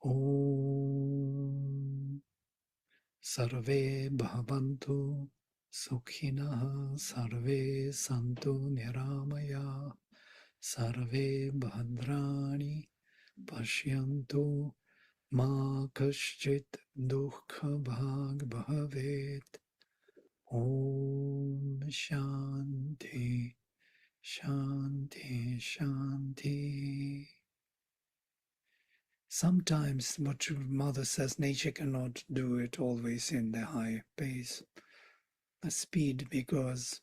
Om Sarve Bhavantu Sukhinaha Sarve Santu Niramaya Sarve Bhadrani Pashyantu Ma Kaschit Dukha Bhag Bhavet. Om Shanti Shanti Shanti. Sometimes what your mother says, nature cannot do it always in the high pace, the speed, because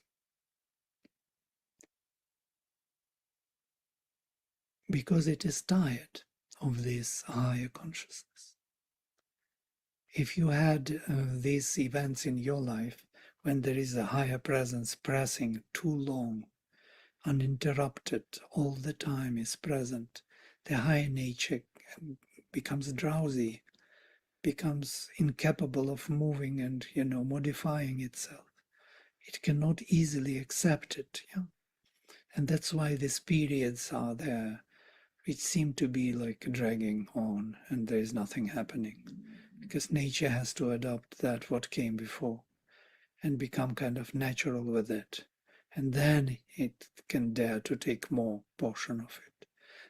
it is tired of this higher consciousness. If you had these events in your life when there is a higher presence pressing too long, uninterrupted, all the time is present, the higher nature becomes drowsy, becomes incapable of moving and modifying itself. It cannot easily accept it. Yeah? And that's why these periods are there, which seem to be like dragging on and there is nothing happening, because nature has to adopt that what came before and become kind of natural with it, and then it can dare to take more portion of it.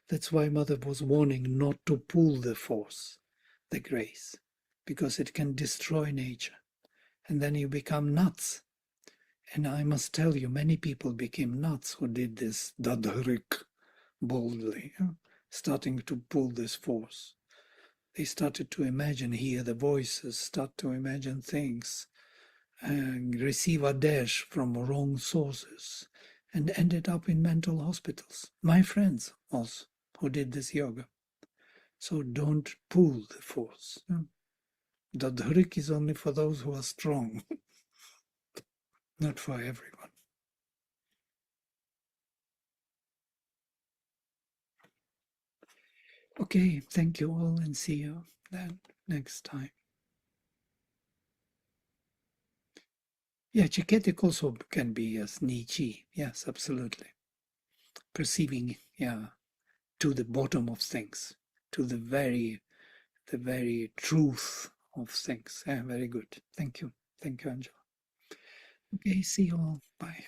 That's why Mother was warning not to pull the force, the grace, because it can destroy nature, and then you become nuts. And I must tell you, many people became nuts who did this dadharik boldly, starting to pull this force. They started to imagine, hear the voices, start to imagine things, and receive adesh from wrong sources, and ended up in mental hospitals. My friends also, who did this yoga. So don't pull the force. Dadharik is only for those who are strong, not for everyone. Okay, thank you all and see you then next time. Yeah, Chiketic also can be as Nietzsche. Yes, absolutely. Perceiving, yeah, to the bottom of things, to the very truth of things. Yeah, very good. Thank you. Thank you, Angela. Okay, see you all. Bye.